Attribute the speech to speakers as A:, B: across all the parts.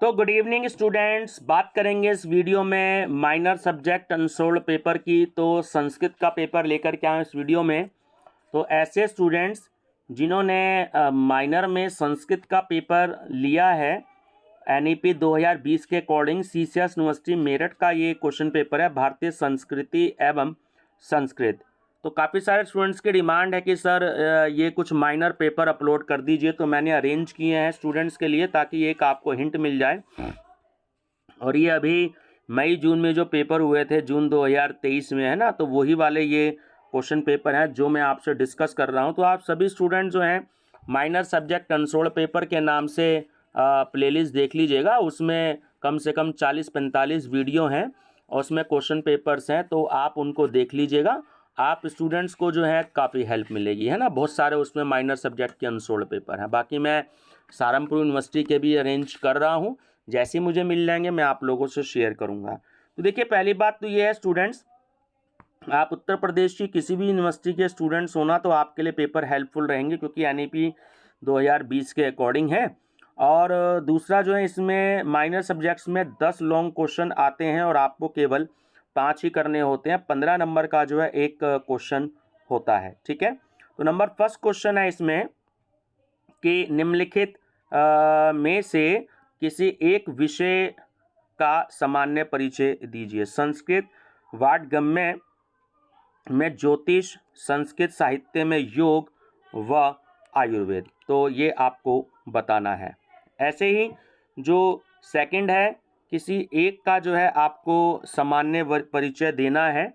A: तो good evening students, बात करेंगे इस वीडियो में माइनर सब्जेक्ट अनसोल्ड पेपर की। तो संस्कृत का पेपर लेकर के आए इस वीडियो में। तो ऐसे स्टूडेंट्स जिन्होंने माइनर में संस्कृत का पेपर लिया है एनईपी 2020 के अकॉर्डिंग, सीसीएस यूनिवर्सिटी मेरठ का ये क्वेश्चन पेपर है, भारतीय संस्कृति एवं संस्कृत। तो काफ़ी सारे स्टूडेंट्स की डिमांड है कि सर ये कुछ माइनर पेपर अपलोड कर दीजिए, तो मैंने अरेंज किए हैं स्टूडेंट्स के लिए ताकि एक आपको हिंट मिल जाए। और ये अभी मई जून में जो पेपर हुए थे, जून 2023 में, है ना, तो वही वाले ये क्वेश्चन पेपर हैं जो मैं आपसे डिस्कस कर रहा हूँ। तो आप सभी स्टूडेंट जो हैं माइनर सब्जेक्ट अनसोल्ड पेपर के नाम से प्लेलिस्ट देख लीजिएगा। उसमें कम से कम 40-45 वीडियो हैं और उसमें क्वेश्चन पेपर्स हैं, तो आप उनको देख लीजिएगा। आप स्टूडेंट्स को जो है काफ़ी हेल्प मिलेगी, है ना। बहुत सारे उसमें माइनर सब्जेक्ट के अनसोल्ड पेपर हैं। बाकी मैं सहारनपुर यूनिवर्सिटी के भी अरेंज कर रहा हूँ, जैसे ही मुझे मिल जाएंगे मैं आप लोगों से शेयर करूँगा। तो देखिए, पहली बात तो ये है स्टूडेंट्स, आप उत्तर प्रदेश की किसी भी यूनिवर्सिटी के स्टूडेंट्स होना तो आपके लिए पेपर हेल्पफुल रहेंगे, क्योंकि एनईपी 2020 के अकॉर्डिंग है। और दूसरा जो है, इसमें माइनर सब्जेक्ट्स में 10 लॉन्ग क्वेश्चन आते हैं और आपको केवल 5 ही करने होते हैं। 15 नंबर का जो है एक क्वेश्चन होता है, ठीक है। तो नंबर फर्स्ट क्वेश्चन है इसमें कि निम्नलिखित में से किसी एक विषय का सामान्य परिचय दीजिए। संस्कृत वाड्गम्य में ज्योतिष, संस्कृत साहित्य में योग व आयुर्वेद। तो ये आपको बताना है। ऐसे ही जो सेकंड है, किसी एक का जो है आपको सामान्य परिचय देना है।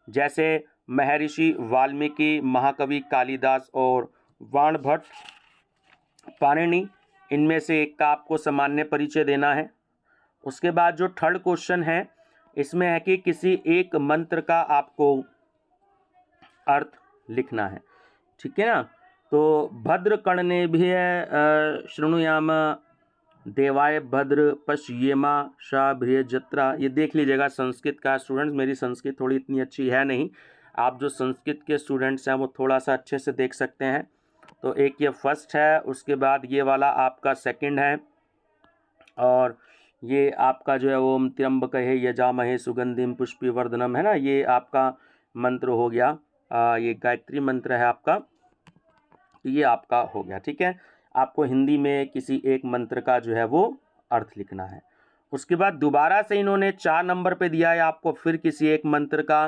A: जैसे महर्षि वाल्मीकि, महाकवि कालिदास और वाणभट्ट, पाणिनि, इनमें से एक का आपको सामान्य परिचय देना है। उसके बाद जो थर्ड क्वेश्चन है, इसमें है कि किसी एक मंत्र का आपको अर्थ लिखना है, ठीक है ना। तो भद्र कर्णेभ्यः शृणुयाम देवाय भद्र पश्येमा शाभ्र्यजत्रा। ये देख लीजिएगा संस्कृत का स्टूडेंट्स। मेरी संस्कृत थोड़ी इतनी अच्छी है नहीं, आप जो संस्कृत के स्टूडेंट्स हैं वो थोड़ा सा अच्छे से देख सकते हैं। तो एक ये फर्स्ट है, उसके बाद ये वाला आपका सेकंड है, और ये आपका जो है ओम त्र्यंबकः यजामहे सुगंधिम पुष्टिवर्धनम, है ना, ये आपका मंत्र हो गया। ये गायत्री मंत्र है आपका, तो ये आपका हो गया, ठीक है। आपको हिंदी में किसी एक मंत्र का जो है वो अर्थ लिखना है। उसके बाद दोबारा से इन्होंने 4 नंबर पे दिया है आपको फिर किसी एक मंत्र का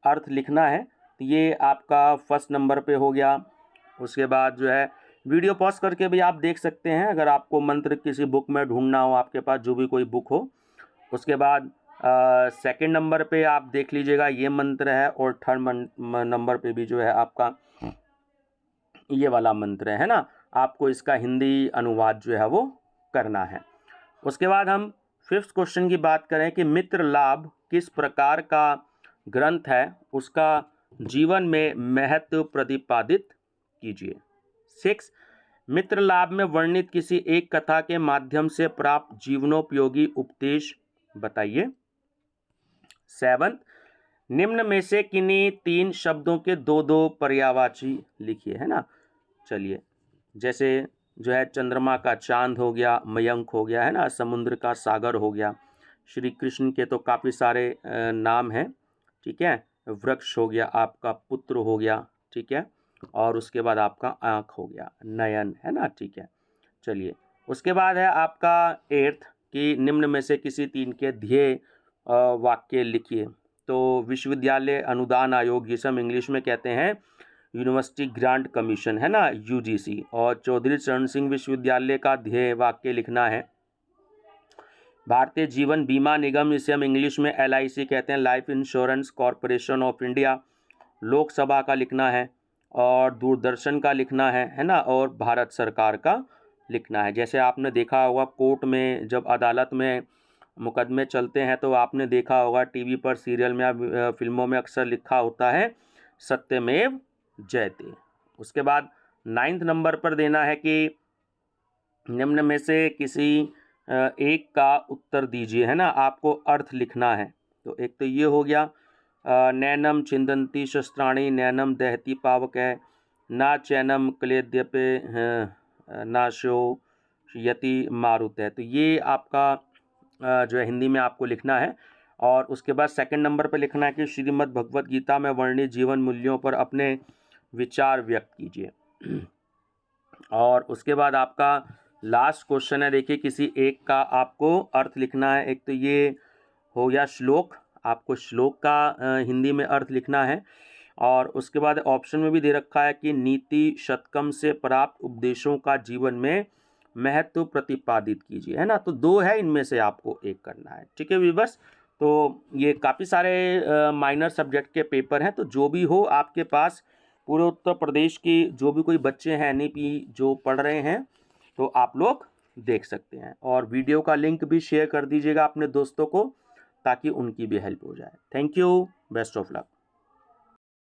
A: अर्थ लिखना है, तो ये आपका फर्स्ट नंबर पे हो गया। उसके बाद जो है वीडियो पॉज करके भी आप देख सकते हैं, अगर आपको मंत्र किसी बुक में ढूंढना हो, आपके पास जो भी कोई बुक हो। उसके बाद सेकंड नंबर पे आप देख लीजिएगा ये मंत्र है, और थर्ड नंबर पे भी जो है आपका ये वाला मंत्र है ना। आपको इसका हिंदी अनुवाद जो है वो करना है। उसके बाद हम फिफ्थ क्वेश्चन की बात करें कि मित्र लाभ किस प्रकार का ग्रंथ है, उसका जीवन में महत्व प्रतिपादित कीजिए। 6, मित्र लाभ में वर्णित किसी एक कथा के माध्यम से प्राप्त जीवनोपयोगी उपदेश बताइए। 7, निम्न में से किन्हीं 3 शब्दों के 2-2 पर्यायवाची लिखिए, है ना। चलिए, जैसे जो है चंद्रमा का चांद हो गया, मयंक हो गया, है ना, समुद्र का सागर हो गया। श्री कृष्ण के तो काफ़ी सारे नाम हैं, ठीक है। वृक्ष हो गया, आपका पुत्र हो गया, ठीक है। और उसके बाद आपका आँख हो गया, नयन, है ना, ठीक है। चलिए, उसके बाद है आपका 8th कि निम्न में से किसी 3 के ध्येय वाक्य लिखिए। तो विश्वविद्यालय अनुदान आयोग, जिसे हम इंग्लिश में कहते हैं यूनिवर्सिटी ग्रांट कमीशन, है ना, यूजीसी, और चौधरी चरण सिंह विश्वविद्यालय का ध्येय वाक्य लिखना है। भारतीय जीवन बीमा निगम, जिसे हम इंग्लिश में एलआईसी कहते हैं, life insurance corporation of India, Lok Sabha का लिखना है, और दूरदर्शन का लिखना है ना, और भारत सरकार का लिखना है। जैसे आपने देखा होगा कोर्ट में जब अदालत में मुकदमे चलते हैं तो आपने देखा होगा टीवी पर, सीरियल में या फिल्मों में अक्सर लिखा होता है सत्यमेव जयते। उसके बाद 9th नंबर पर देना है कि निम्न में से किसी एक का उत्तर दीजिए, है ना, आपको अर्थ लिखना है। तो एक तो ये हो गया, नैनम छिंदन्ति शस्त्राणि नैनम दहति पावक, ना चैनम क्लेद्यपे नाशो यति मारुत है। तो ये आपका जो है हिंदी में आपको लिखना है। और उसके बाद सेकंड नंबर पे लिखना है कि श्रीमद् भगवत गीता में वर्णित जीवन मूल्यों पर अपने विचार व्यक्त कीजिए। और उसके बाद आपका लास्ट क्वेश्चन है, देखिए किसी एक का आपको अर्थ लिखना है। एक तो ये हो गया श्लोक, आपको श्लोक का हिंदी में अर्थ लिखना है। और उसके बाद ऑप्शन में भी दे रखा है कि नीति शतकम से प्राप्त उपदेशों का जीवन में महत्व प्रतिपादित कीजिए, है ना। तो दो है, इनमें से आपको एक करना है, ठीक है व्यूअर्स। तो ये काफ़ी सारे माइनर सब्जेक्ट के पेपर हैं। तो जो भी हो आपके पास, पूरे उत्तर प्रदेश की जो भी कोई बच्चे हैं NEP जो पढ़ रहे हैं, तो आप लोग देख सकते हैं। और वीडियो का लिंक भी शेयर कर दीजिएगा अपने दोस्तों को, ताकि उनकी भी हेल्प हो जाए। Thank you, best of luck.